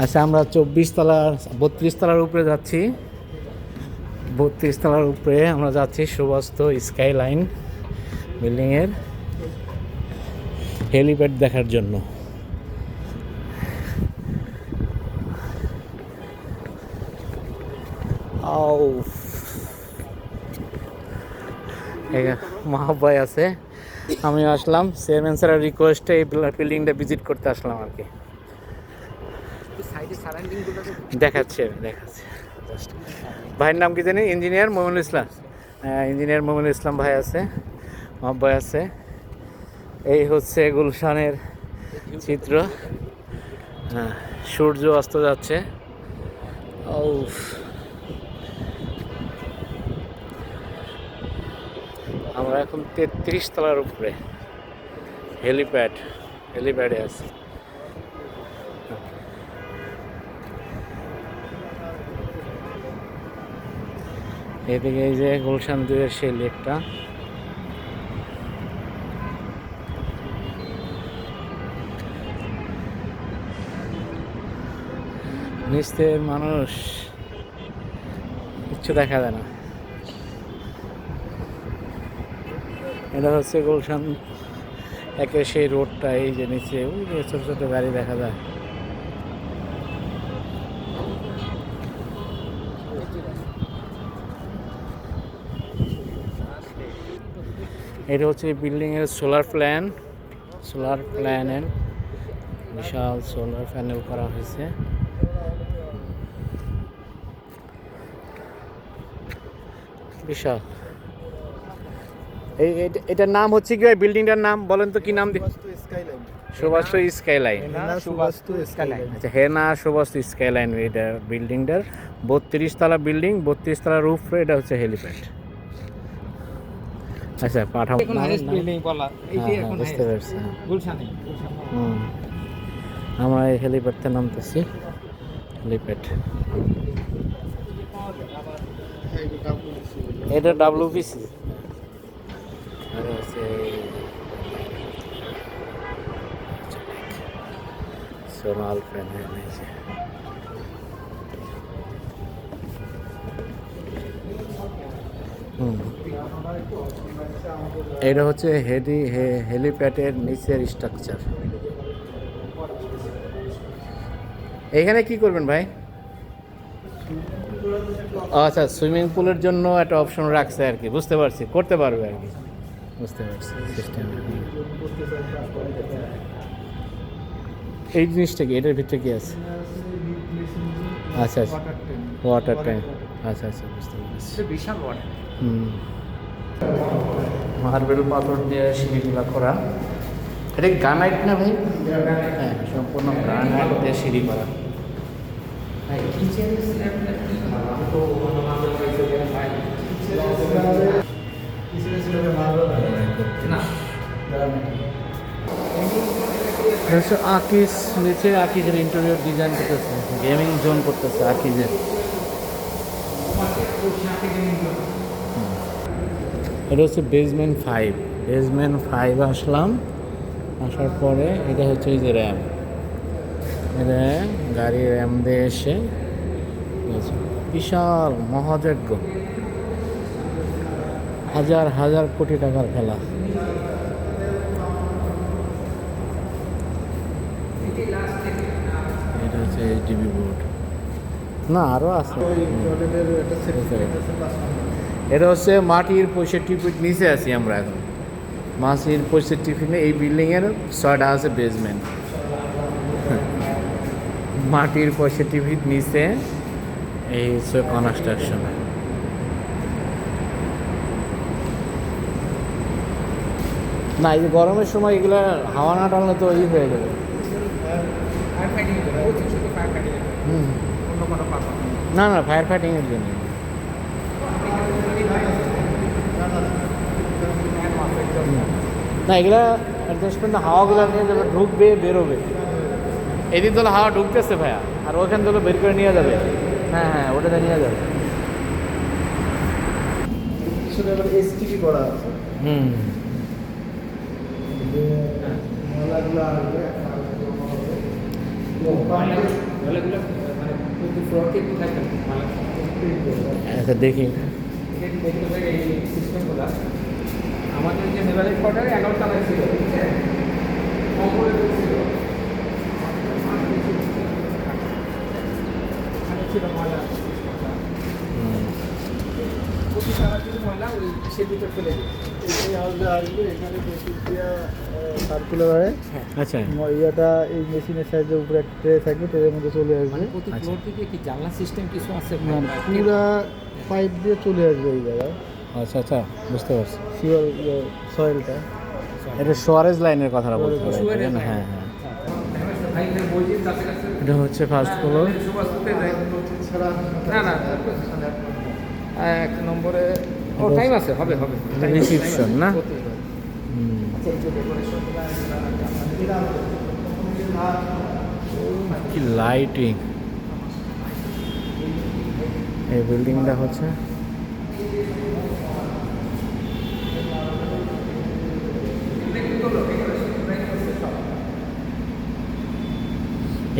আচ্ছা, আমরা 24 তলার 32 তলার উপরে যাচ্ছি। 32 তলার উপরে আমরা যাচ্ছি সুবাস্ত স্কাই লাইন বিল্ডিংয়ের হেলিপ্যাড দেখার জন্য। মহাব্বাই আছে, আমি আসলাম চেয়ারম্যান স্যারের রিকোয়েস্টে এই বিল্ডিংটা ভিজিট করতে আসলাম আর কি। দেখাচ্ছে ভাইয়ের নাম কি জানি? ইঞ্জিনিয়ার মোমিনুল ইসলাম। ইঞ্জিনিয়ার মোমিনুল ইসলাম ভাই আছে, মহাব্বাই আছে। এই হচ্ছে গুলশানের চিত্র। হ্যাঁ, সূর্য অস্ত যাচ্ছে। আমরা এখন 33 তলার উপরে হেলিপ্যাডে আছি। এদিকে এই যে গুলশান 2-এর সেই লেকটা। নিচে মানুষ, কিচ্ছু দেখা যায় না। এটা হচ্ছে গুলশান 1-এর সেই রোডটা। এই যে নিচে ওই যে ছোট ছোট গাড়ি দেখা যায়। এটা হচ্ছে বিল্ডিংয়ের সোলার প্ল্যানের বিশাল সোলার প্যানেল করা হয়েছে। বিশাল। এটার নাম হচ্ছে কি? বিল্ডিংটার নাম বলেন তো, কি নাম? সুবাস্তু স্কাইলাইন। আচ্ছা, হেনা সুবাস্তু স্কাইলাইন এটা বিল্ডিংটার। 32 তলা বিল্ডিং, 32 তলার উপরে এটা হচ্ছে হেলিপ্যাড। আচ্ছা, পাঠাবো। বুঝতে পারছি। আমরা এই হেলিপ্যাডটা নামতেছি। হেলিপ্যাড এটা WPC। সোনাল প্যানেল। এটা হচ্ছে হেলিপ্যাডের নিচের স্ট্রাকচার। এখানে কি করবেন ভাই? আচ্ছা, সুইমিং পুলের জন্য একটা অপশন রাখছে আর কি। বুঝতে পারছি, করতে পারবে আর কি। বুঝতে পারছি সিস্টেম। এই জিনিসটা কি? এটার ভিতরে কি আছে? আচ্ছা, ওয়াটার ট্যাঙ্ক। আচ্ছা, বুঝতে পারছি। বিশাল ওয়াটার। মার্বেল পাথর দিয়ে সিঁড়িগুলা করা। এটা গ্রানাইট না ভাই? হ্যাঁ, সম্পূর্ণ গ্রানাইট দিয়ে সিঁড়ি করা। আকিজ নিচে, আকিজের ইন্টেরিয়র ডিজাইন করতেছে, গেমিং জোন করতেছে আকিজের। এটা হচ্ছে বেসমেন্ট 5 আসলাম। আসার পরে এটা হচ্ছে এই যে র্যাম। এটা গাড়ি র্যাম দিয়ে এসে বিশাল মহাযজ্ঞ, হাজার কোটি টাকার খেলা। এটা হচ্ছে HDB বোর্ড। না, আরও আছে। এটা হচ্ছে মাটির 65 ফিট নিচে আছি আমরা এখন। মাটির 65 ফিট। এই বিল্ডিংয়ের 6টা আছে বেসমেন্ট। মাটির 65 ফিট নিচে এই হচ্ছে কনস্ট্রাকশন। না, এই যে গরমের সময় এগুলো হাওয়া না টানলে তো হয়ে যাবে। না, ফায়ার ফাইটিংয়ের জন্য। না, এগুলা অ্যাডজাস্টমেন্ট হাওয়াগুলো নিয়ে যাবে, ঢুকবে বেরোবে। এদিক ধরো হাওয়া ঢুকতেছে ভাইয়া, আর ওখান ধরো বের করে নিয়ে যাবে। হ্যাঁ, ওটাতে নিয়ে যাবে। STP করা আছে। ময়লাগুলো আসবে। ময়লাগুলো মানে প্রতি ফ্লোরকে কোথায় ফেলবে ময়লা আচ্ছা দেখি। এটা দেখতে হবে এই সিস্টেমগুলো আমাদের যে নেভারেজ কোয়ার্টারে 11 তলায় ছিল ঠিক আছে কম্পোরে ছিল এখানে ছিল ময়লা প্রতি তলা থেকে ময়লা ওই সে ভিতর ফেলে দিই এই হাউসে আসবে এখানে মেশিন দিয়ে সার্কুলার হয় আচ্ছা ইয়েটা এই মেশিনের সাহায্যে উপরে একটা ট্রে থাকবে ট্রের মধ্যে চলে আসবে মানে প্রতি আচ্ছা। ফ্লোর থেকে কি জানলা সিস্টেম কিছু আছে পুরা পাইপ দিয়ে চলে আসবে এই জায়গায় আচ্ছা আচ্ছা বুঝতে পারছি। শিওর সয়েলটা এটা সোয়ারেজ লাইনের কথাটা বলতে পারেন Suarez তাই না? line। হ্যাঁ হ্যাঁ ভাই বইটির কাছাকাছি এটা হচ্ছে ফার্স্ট ফ্লোর। সুবাস্তুতে যাই ছাড়া না না এক নম্বরে ও টাইম আছে হবে হবে time আছে, Reception, time আছে, না? করতেই হবে। আচ্ছা, এই যে decoration গুলো কি লাইটিং! এই বিল্ডিংটা হচ্ছে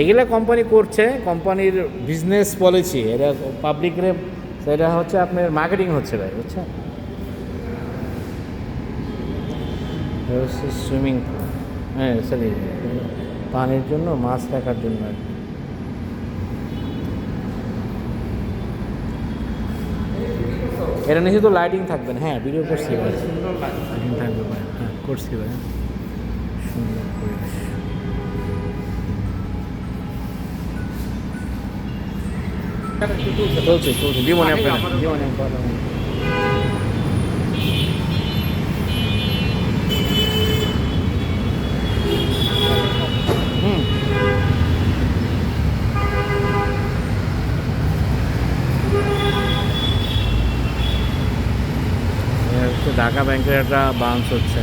এগুলা কোম্পানি করছে, কোম্পানির বিজনেস পলিসি, এটা পাবলিকরে সেটা হচ্ছে আপনার মার্কেটিং হচ্ছে ভাই, বুঝছেন? সুইমিং পুল, হ্যাঁ সরি পানির জন্য মাছ রাখার জন্য আর কি। এটা নিচে তো লাইটিং থাকবে না, হ্যাঁ ভিডিও করছি ভাই, সুন্দর লাগে লাইটিং থাকবে ভাই, হ্যাঁ করছি ভাই, সুন্দর পরিবেশ। চলছে চলছে, জীবনে আপনার জীবনে হুম ঢাকা ব্যাংকের একটা ব্রাঞ্চ হচ্ছে।